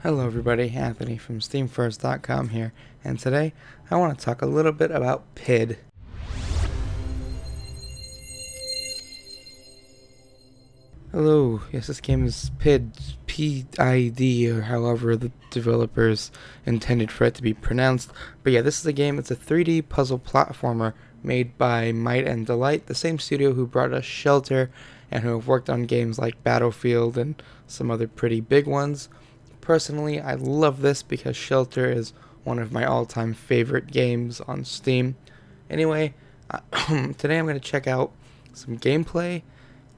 Hello everybody, Anthony from SteamFirst.com here, and today I want to talk a little bit about PID. Hello, yes, this game is PID, P-I-D, or however the developers intended for it to be pronounced. But yeah, this is a game, it's a 3D puzzle platformer made by Might and Delight, the same studio who brought us Shelter, and who have worked on games like Battlefield and some other pretty big ones. Personally, I love this because Shelter is one of my all-time favorite games on Steam. Anyway, today I'm going to check out some gameplay,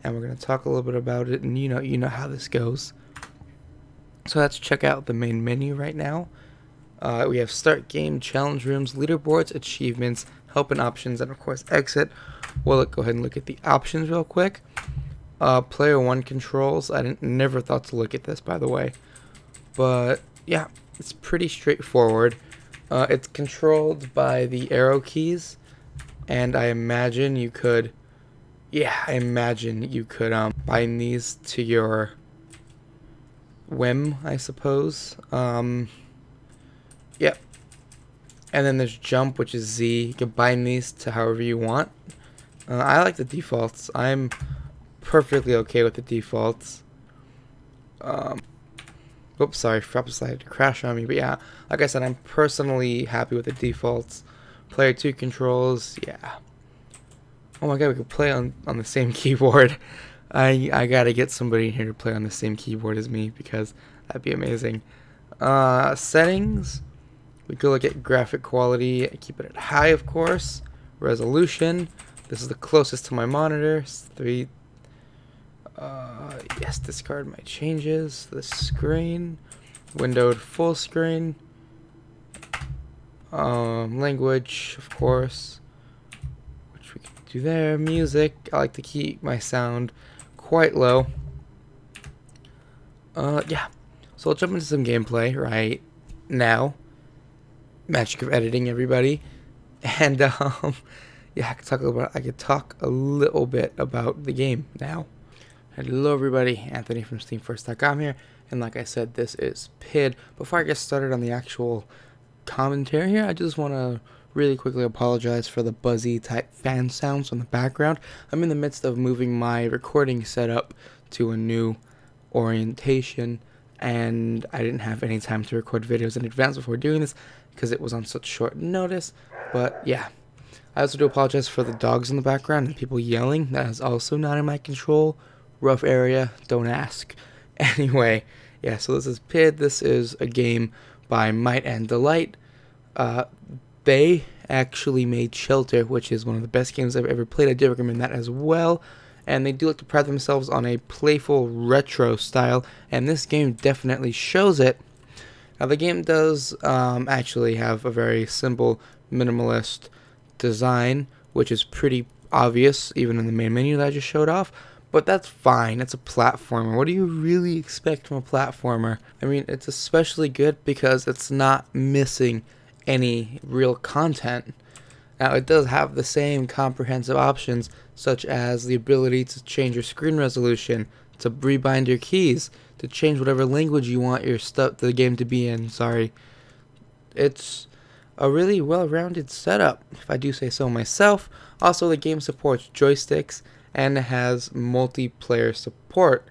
and we're going to talk a little bit about it, and you know how this goes. So let's check out the main menu right now. We have Start Game, Challenge Rooms, Leaderboards, Achievements, Help and Options, and of course Exit. Well, let's go ahead and look at the options real quick. Player 1 controls. I never thought to look at this, by the way. But yeah, it's pretty straightforward. It's controlled by the arrow keys, and I imagine you could bind these to your whim, I suppose. Yep. And then there's jump, which is Z. You can bind these to however you want. I like the defaults. I'm perfectly okay with the defaults. Oops, sorry, Frap decided to crash on me, but yeah, like I said, I'm personally happy with the defaults. Player 2 controls, yeah. Oh my god, we could play on the same keyboard. I gotta get somebody in here to play on the same keyboard as me, because that'd be amazing. Settings, we could look at graphic quality, keep it at high, of course. Resolution, this is the closest to my monitor, 3. Yes, discard my changes. The screen, windowed full screen. Language, of course, which we can do there. Music, I like to keep my sound quite low. Yeah. So I'll jump into some gameplay right now. Magic of editing, everybody. And yeah, I could talk a little bit about the game now. Hello everybody, Anthony from SteamFirst.com here, and like I said, this is PID. Before I get started on the actual commentary here, I just want to really quickly apologize for the buzzy type fan sounds on the background. I'm in the midst of moving my recording setup to a new orientation, and I didn't have any time to record videos in advance before doing this because it was on such short notice. But yeah, I also do apologize for the dogs in the background and people yelling. That is also not in my control. Rough area, don't ask. Anyway, yeah, so this is PID. This is a game by Might and Delight. They actually made Shelter, which is one of the best games I've ever played. I do recommend that as well. And they do like to pride themselves on a playful retro style, and this game definitely shows it. Now, the game does actually have a very simple, minimalist design, which is pretty obvious, even in the main menu that I just showed off. But that's fine, it's a platformer. What do you really expect from a platformer? I mean, it's especially good because it's not missing any real content. Now, it does have the same comprehensive options, such as the ability to change your screen resolution, to rebind your keys, to change whatever language you want the game to be in, sorry. It's a really well-rounded setup, if I do say so myself. Also, the game supports joysticks, and it has multiplayer support,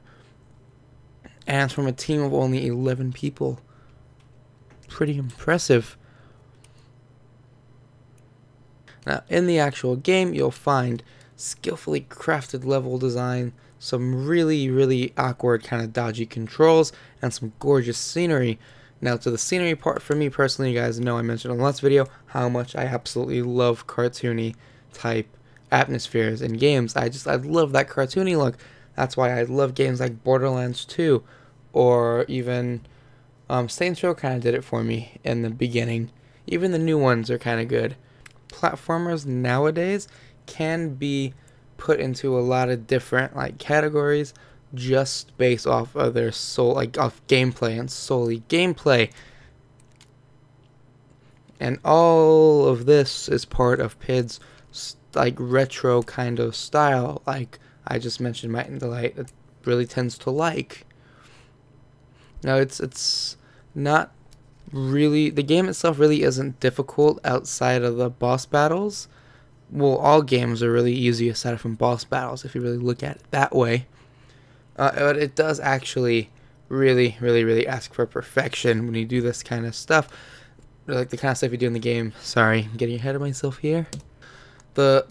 and it's from a team of only 11 people. Pretty impressive. Now, in the actual game, you'll find skillfully crafted level design, some really awkward kind of dodgy controls, and some gorgeous scenery. Now, to the scenery part, for me personally, you guys know I mentioned in the last video how much I absolutely love cartoony type atmospheres in games. I love that cartoony look. That's why I love games like Borderlands 2, or even Saints Row kind of did it for me in the beginning. Even the new ones are kind of good. Platformers nowadays can be put into a lot of different categories just based off of their off gameplay and solely gameplay. And all of this is part of PID's retro kind of style, like I just mentioned Might and Delight. It really tends to like. Now, it's not really, the game itself really isn't difficult outside of the boss battles. Well, all games are really easy aside from boss battles if you really look at it that way. But it does actually really ask for perfection when you do this kind of stuff. Like the kind of stuff you do in the game. Sorry, I'm getting ahead of myself here. The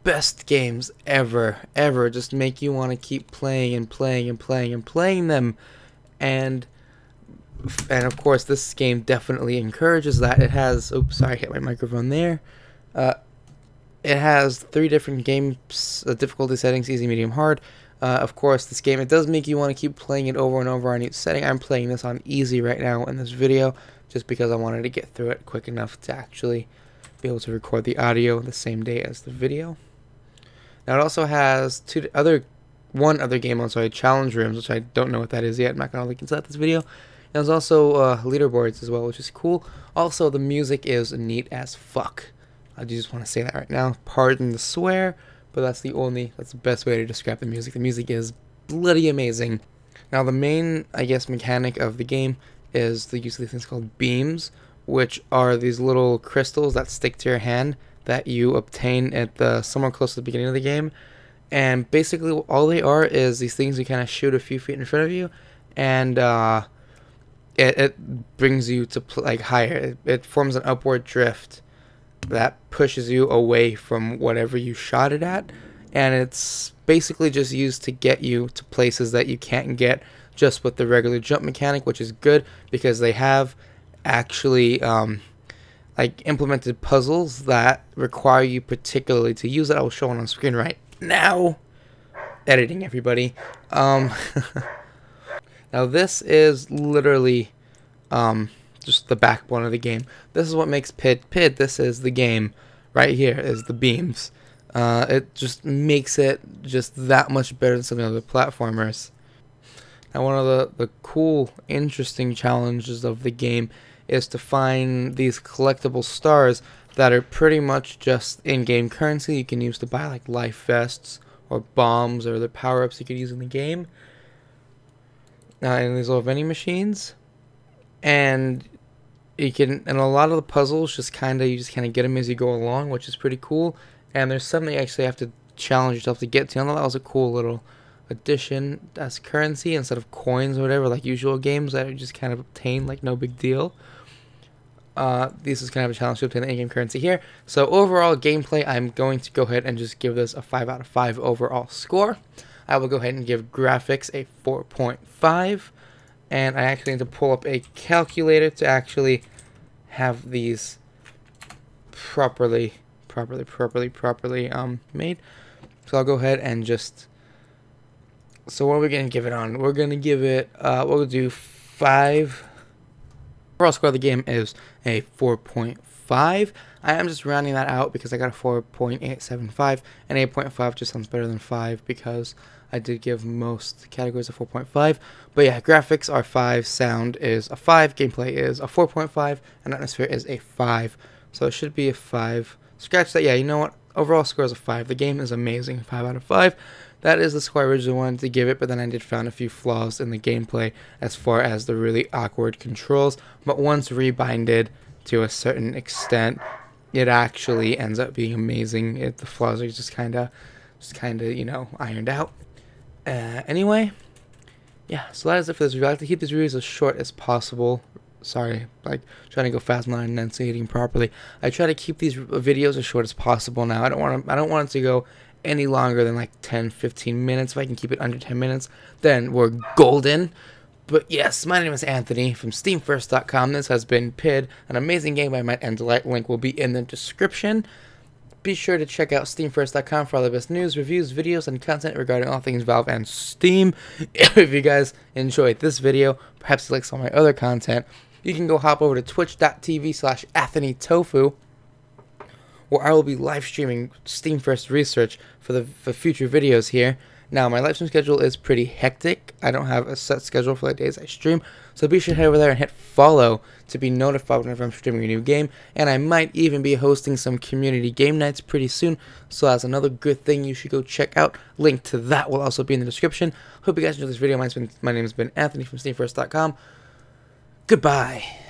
best games ever just make you want to keep playing and playing them. And of course this game definitely encourages that. It has, oops, sorry, I hit my microphone there. It has 3 different games difficulty settings: easy, medium, hard. Of course, this game, it does make you want to keep playing it over and over on each setting. I'm playing this on easy right now in this video, just because I wanted to get through it quick enough to actually be able to record the audio the same day as the video. Now it also has one other game mode, sorry, challenge rooms, which I don't know what that is yet. I'm not going to link into that this video. And there's also leaderboards as well, which is cool. Also, the music is neat as fuck. I just want to say that right now. Pardon the swear, but that's the best way to describe the music. The music is bloody amazing. Now the main, I guess, mechanic of the game is the use of these things called beams, which are these little crystals that stick to your hand that you obtain at somewhere close to the beginning of the game. And basically all they are is these things you kind of shoot a few feet in front of you, and it brings you to like higher. It forms an upward drift that pushes you away from whatever you shot it at, and it's basically just used to get you to places that you can't get just with the regular jump mechanic, which is good because they have actually like implemented puzzles that require you particularly to use it. I will show it on screen right now. Editing, everybody. Now this is literally just the backbone of the game. This is what makes PID. This is the game right here, is the beams. It just makes it just that much better than some of the other platformers. Now one of the cool, interesting challenges of the game is to find these collectible stars that are pretty much just in-game currency you can use to buy like life vests or bombs or the power-ups you could use in the game. And these little vending machines. And you can, and a lot of the puzzles you just kind of get them as you go along, which is pretty cool. And there's something you actually have to challenge yourself to get to. I thought that was a cool little addition as currency instead of coins or whatever, like usual games that are just kind of obtained like no big deal. This is kind of a challenge to obtain the in-game currency here. So overall gameplay, I'm going to go ahead and just give this a 5 out of 5 overall score. I will go ahead and give graphics a 4.5. And I actually need to pull up a calculator to actually have these properly made. So I'll go ahead and just, so what are we going to give it on? We're going to give it, we'll do 5. Overall score of the game is a 4.5. I am just rounding that out because I got a 4.875, and 8.5 just sounds better than 5 because I did give most categories a 4.5. But yeah, graphics are 5, sound is a 5, gameplay is a 4.5, and atmosphere is a 5. So it should be a 5. Scratch that. Yeah, you know what? Overall score is a 5. The game is amazing. 5 out of 5. That is the score I originally wanted to give it, but then I did found a few flaws in the gameplay as far as the really awkward controls. But once rebinded to a certain extent, it actually ends up being amazing. The flaws are just kind of, you know, ironed out. Anyway, yeah, so that is it for this review. I like to keep these reviews as short as possible. Sorry, like trying to go fast and not enunciating properly. I try to keep these videos as short as possible now. I don't want it to go any longer than like 10-15 minutes. If I can keep it under 10 minutes, then we're golden. But yes, my name is Anthony from SteamFirst.com. This has been PID, an amazing game by Might and Delight. Link will be in the description. Be sure to check out SteamFirst.com for all the best news, reviews, videos, and content regarding all things Valve and Steam. If you guys enjoyed this video, perhaps you like some of my other content, you can go hop over to twitch.tv/AnthonyTofu, where I will be live streaming SteamFirst research for future videos here. Now, my live stream schedule is pretty hectic. I don't have a set schedule for the days I stream, so be sure to head over there and hit follow to be notified whenever I'm streaming a new game. And I might even be hosting some community game nights pretty soon, so that's another good thing you should go check out. Link to that will also be in the description. Hope you guys enjoyed this video. My name has been Anthony from SteamFirst.com. Goodbye.